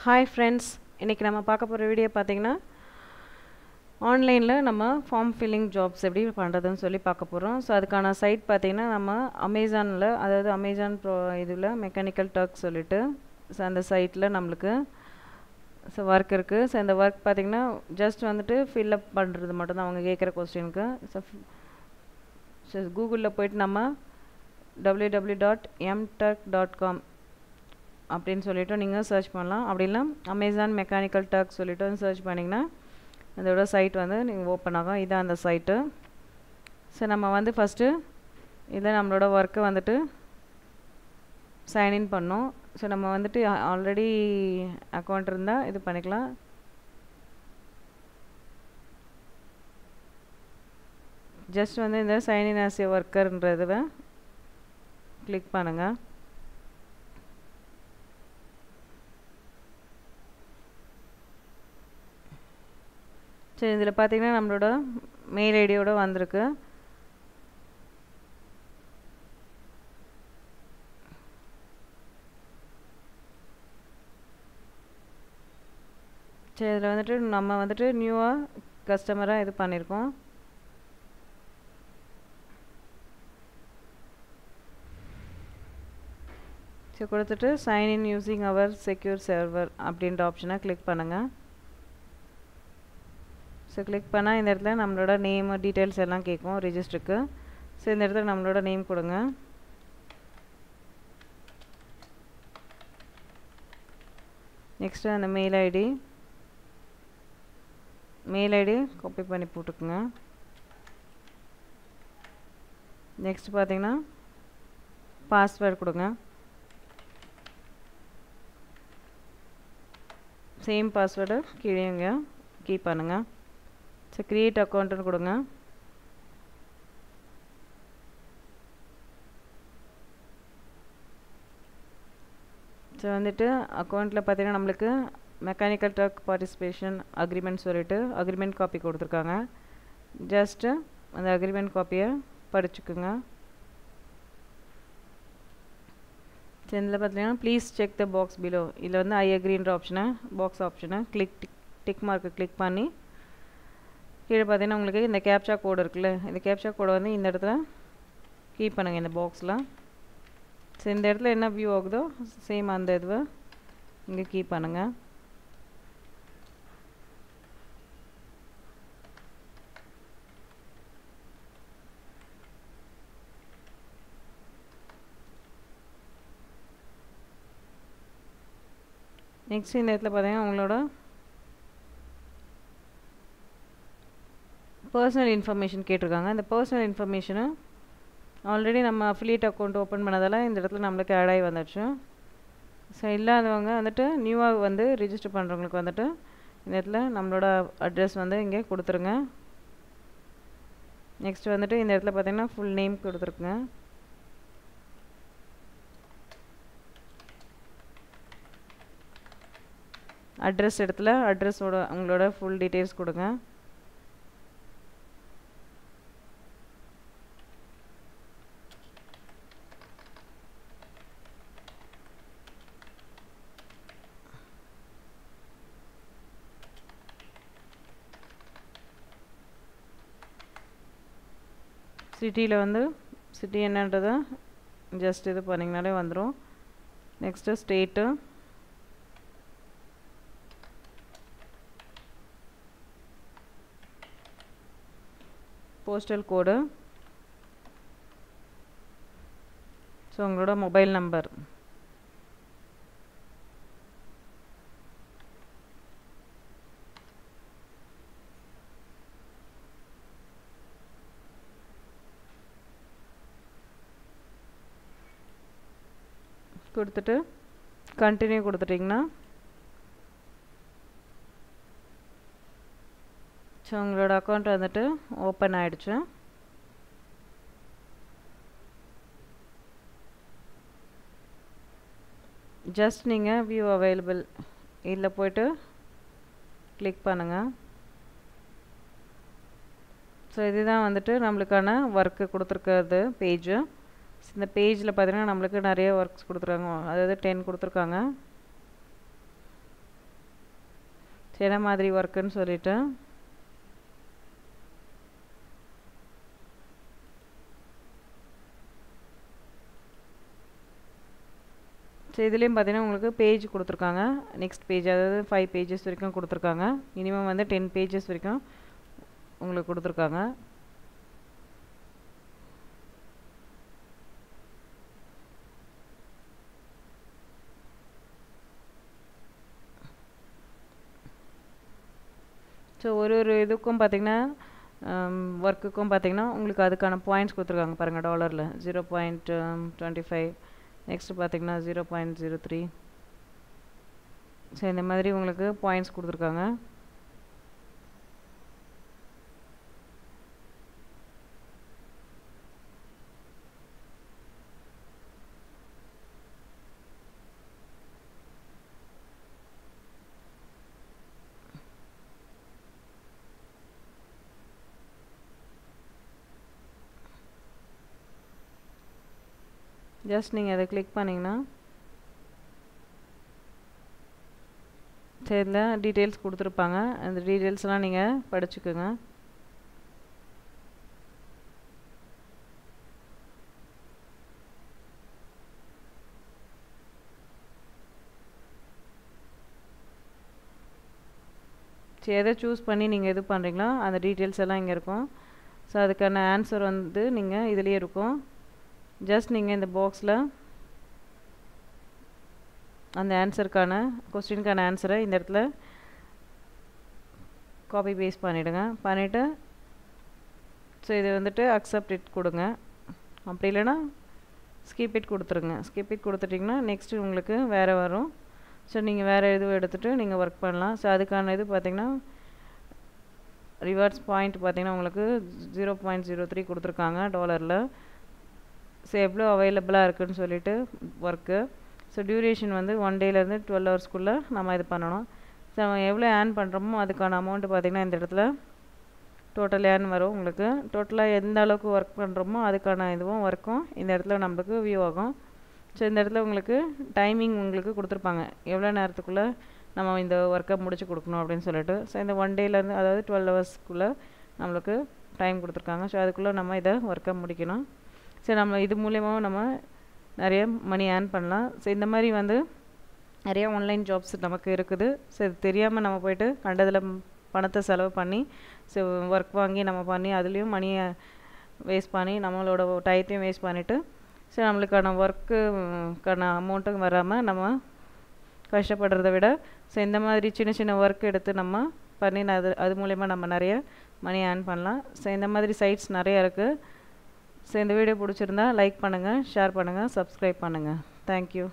Hi friends, இன்னைக்கு நம்ம பார்க்க போகிற வீடியோ பார்த்தீங்கன்னா ஆன்லைனில் நம்ம ஃபார்ம் ஃபில்லிங் ஜாப்ஸ் எப்படி பண்ணுறதுன்னு சொல்லி பார்க்க போகிறோம். ஸோ அதுக்கான சைட் பார்த்தீங்கன்னா நம்ம அமேசானில், அதாவது அமேசான் ப்ரோ இதில் மெக்கானிக்கல் டர்க் சொல்லிட்டு ஸோ அந்த சைட்டில் நம்மளுக்கு ஸோ ஒர்க் இருக்குது. ஸோ இந்த ஒர்க் பார்த்தீங்கன்னா ஜஸ்ட் வந்துட்டு ஃபில்அப் பண்ணுறது மட்டும்தான் அவங்க கேட்குற கொஸ்டினுக்கு. ஸோ கூகுளில் போய்ட்டு நம்ம www.mturk.com அப்படின்னு சொல்லிவிட்டு நீங்கள் சர்ச் பண்ணலாம். அப்படி இல்லை அமேசான் மெக்கானிக்கல் டர்க் சொல்லிவிட்டு சர்ச் பண்ணிங்கன்னா அதோட சைட் வந்து நீங்கள் ஓப்பன் ஆகும். இதான் அந்த சைட்டு. ஸோ நம்ம வந்து ஃபஸ்ட்டு இதில் நம்மளோட ஒர்க்கை வந்துட்டு சைன்இன் பண்ணோம். ஸோ நம்ம வந்துட்டு ஆல்ரெடி அக்கௌண்ட் இருந்தால் இது பண்ணிக்கலாம். ஜஸ்ட் வந்து இந்த சைன்இன் ஆஸ் ஏ ஒர்க்கர்ன்றதை கிளிக் பண்ணுங்கள். சரி, இதில் பார்த்தீங்கன்னா நம்மளோட மெயில் ஐடியோடு வந்திருக்கு. சரி, இதில் வந்துட்டு நம்ம வந்துட்டு நியூவாக கஸ்டமராக இது பண்ணியிருக்கோம். சரி, கொடுத்துட்டு சைன்இன் யூஸிங் அவர் செக்யூர் சர்வர் அப்படின்ற ஆப்ஷனை கிளிக் பண்ணுங்கள். ஸோ கிளிக் பண்ணால் இந்த இடத்துல நம்மளோட நேம் டீட்டெயில்ஸ் எல்லாம் கேட்கும் ரிஜிஸ்டருக்கு. ஸோ இந்த இடத்துல நம்மளோட நேம் கொடுங்க. நெக்ஸ்ட்டு அந்த மெயில் ஐடி காப்பி பண்ணி போட்டுக்குங்க. நெக்ஸ்ட் பார்த்தீங்கன்னா பாஸ்வேர்டு கொடுங்க. சேம் பாஸ்வேர்டு கீழேங்க கீப் பண்ணுங்கள். ஸோ க்ரியேட் அக்கௌண்ட்டுன்னு கொடுங்க. ஸோ வந்துட்டு அக்கௌண்ட்டில் பார்த்தீங்கன்னா நம்மளுக்கு மெக்கானிக்கல் டர்க் பார்ட்டிசிபேஷன் அக்ரிமெண்ட் சொல்லிட்டு அக்ரிமெண்ட் காப்பி கொடுத்துருக்காங்க. ஜஸ்ட்டு அந்த அக்ரிமெண்ட் காப்பியை படிச்சுக்குங்க. ஸோ இதில் பார்த்தீங்கன்னா please check the box below, இதில் வந்து ஐ அக்ரின்ற பாக்ஸ் ஆப்ஷனை டிக் மார்க்கை கிளிக் பண்ணி கீழே பார்த்தீங்கன்னா உங்களுக்கு இந்த கேப்சா கோடு இருக்குல்ல, இந்த கேப்சா கோடை வந்து இந்த இடத்துல கீப் பண்ணுங்கள் இந்த பாக்ஸில். ஸோ இந்த இடத்துல என்ன வியூ ஆகுதோ சேம் அந்த இதுவை இங்கே கீப் பண்ணுங்கள். நெக்ஸ்ட் இந்த இடத்துல பார்த்தீங்கன்னா உங்களோட பர்சனல் இன்ஃபர்மேஷன் கேட்டிருக்காங்க. இந்த பர்சனல் இன்ஃபர்மேஷனை ஆல்ரெடி நம்ம அஃபிலியேட் அக்கௌண்ட் ஓப்பன் பண்ணதால் இந்த இடத்துல நம்மளுக்கு ஆட் ஆகி வந்துடுச்சு. ஸோ இல்லாதவங்க வந்துட்டு நியூவாக வந்து ரிஜிஸ்டர் பண்ணுறவங்களுக்கு வந்துட்டு இந்த இடத்துல நம்மளோட அட்ரஸ் வந்து இங்கே கொடுத்துருங்க. நெக்ஸ்ட் வந்துட்டு இந்த இடத்துல பார்த்தீங்கன்னா ஃபுல் நேம் கொடுத்துருக்குங்க. அட்ரஸ் இடத்துல அட்ரஸோட உங்களோட ஃபுல் டீட்டெயில்ஸ் கொடுங்க. சிட்டியில் வந்து சிட்டி என்னன்றதை ஜஸ்ட் இது பண்ணிங்கனாலே வந்துடும். நெக்ஸ்ட்டு ஸ்டேட்டு, போஸ்டல் கோடு, ஸோ உங்களோட மொபைல் நம்பர், கொடுத்துட்டு கண்டினியூ கொடுத்துட்டிங்கன்னா ஸோ உங்களோட அக்கௌண்ட் வந்துட்டு ஓப்பன் ஆகிடுச்சு. ஜஸ்ட் நீங்கள் வியூ அவைலபிள் இதில் போய்ட்டு கிளிக் பண்ணுங்கள். ஸோ இதுதான் வந்துட்டு நம்மளுக்கான ஒர்க்கு கொடுத்துருக்கிறது பேஜு. இந்த பேஜில் பார்த்தீங்கன்னா நம்மளுக்கு நிறைய ஒர்க்ஸ் கொடுத்துருக்காங்க, அதாவது 10 கொடுத்துருக்காங்க. என்ன மாதிரி ஒர்க்குன்னு சொல்லிட்டு ஸோ இதுலேயும் பார்த்தீங்கன்னா உங்களுக்கு பேஜ் கொடுத்துருக்காங்க. நெக்ஸ்ட் பேஜ் அதாவது 5 பேஜஸ் வரைக்கும் கொடுத்துருக்காங்க. மினிமம் வந்து 10 பேஜஸ் வரைக்கும் உங்களுக்கு கொடுத்துருக்காங்க. ஸோ ஒரு இதுக்கும் பார்த்தீங்கன்னா ஒர்க்குக்கும் பார்த்தீங்கன்னா உங்களுக்கு அதுக்கான பாயிண்ட்ஸ் கொடுத்துருக்காங்க பாருங்கள். டாலரில் 0.25, நெக்ஸ்ட்டு பார்த்தீங்கன்னா 0.03. ஸோ இந்த மாதிரி உங்களுக்கு பாயிண்ட்ஸ் கொடுத்துருக்காங்க. ஜஸ்ட் நீங்கள் அதை கிளிக் பண்ணிங்கன்னா சரில டீட்டெயில்ஸ் கொடுத்துருப்பாங்க. அந்த டீட்டெயில்ஸ்லாம் நீங்கள் படிச்சுக்கோங்க. சரி எதை சூஸ் பண்ணி நீங்கள் இது பண்ணுறீங்களோ அந்த டீட்டெயில்ஸ் எல்லாம் இங்கே இருக்கும். ஸோ அதுக்கான ஆன்சர் வந்து நீங்கள் இதுலேயே இருக்கும். ஜஸ்ட் நீங்கள் இந்த பாக்ஸில் அந்த ஆன்சருக்கான கொஸ்டினுக்கான ஆன்சரை இந்த இடத்துல காப்பி பேஸ்ட் பண்ணிவிடுங்க. பண்ணிவிட்டு ஸோ இது வந்துட்டு அக்செப்ட் இட் கொடுங்க. அப்படி இல்லைன்னா ஸ்கிப் இட் கொடுத்துருங்க. ஸ்கிப் இட் கொடுத்துட்டிங்கன்னா நெக்ஸ்ட்டு உங்களுக்கு வேறு வரும். ஸோ நீங்கள் வேறு இதுவும் எடுத்துகிட்டு நீங்கள் ஒர்க் பண்ணலாம். ஸோ அதுக்கான இது பார்த்திங்கன்னா ரிவார்ட்ஸ் பாயிண்ட் பார்த்திங்கன்னா உங்களுக்கு 0.03 கொடுத்துருக்காங்க டாலரில். ஸோ எவ்வளோ அவைலபிளாக இருக்குதுன்னு சொல்லிட்டு ஒர்க்கு. ஸோ டியூரேஷன் வந்து 1 டேலேருந்து 12 ஹவர்ஸ்க்குள்ளே நம்ம இது பண்ணணும். ஸோ நம்ம எவ்வளோ ஏர்ன் பண்ணுறோமோ அதுக்கான அமௌண்ட்டு பார்த்திங்கன்னா இந்த இடத்துல டோட்டல் ஏர்ன் வரும் உங்களுக்கு. டோட்டலாக எந்த அளவுக்கு ஒர்க் பண்ணுறோமோ அதுக்கான இதுவும் ஒர்க்கும் இந்த இடத்துல நம்மளுக்கு வியூ ஆகும். ஸோ இந்த இடத்துல உங்களுக்கு டைமிங் உங்களுக்கு கொடுத்துருப்பாங்க, எவ்வளோ நேரத்துக்குள்ளே நம்ம இந்த ஒர்க்கை முடிச்சு கொடுக்கணும் அப்படின்னு சொல்லிட்டு. ஸோ இந்த 1 டேலேருந்து அதாவது 12 ஹவர்ஸ்க்குள்ளே நம்மளுக்கு டைம் கொடுத்துருக்காங்க. ஸோ அதுக்குள்ளே நம்ம இதை ஒர்க்கை முடிக்கணும். ஸோ நம்ம இது மூலியமாக நம்ம நிறைய மணி ஏர்ன் பண்ணலாம். ஸோ இந்த மாதிரி வந்து நிறைய ஆன்லைன் ஜாப்ஸ் நமக்கு இருக்குது. ஸோ இது தெரியாமல் நம்ம போய்ட்டு கண்டதில் பணத்தை செலவு பண்ணி ஸோ ஒர்க் வாங்கி நம்ம பண்ணி அதுலேயும் மணியை வேஸ்ட் பண்ணி நம்மளோட டயத்தையும் வேஸ்ட் பண்ணிவிட்டு ஸோ நம்மளுக்கான ஒர்க்குக்கான அமௌண்ட்டும் வராமல் நம்ம கஷ்டப்படுறத விட ஸோ இந்த மாதிரி சின்ன சின்ன ஒர்க் எடுத்து நம்ம பண்ணி அது மூலயமா நம்ம நிறைய மணி ஏர்ன் பண்ணலாம். ஸோ இந்த மாதிரி சைட்ஸ் நிறைய இருக்குது. ஸோ இந்த வீடியோ பிடிச்சிருந்தா லைக் பண்ணுங்கள், ஷேர் பண்ணுங்கள், சப்ஸ்கிரைப் பண்ணுங்கள். தேங்க்யூ.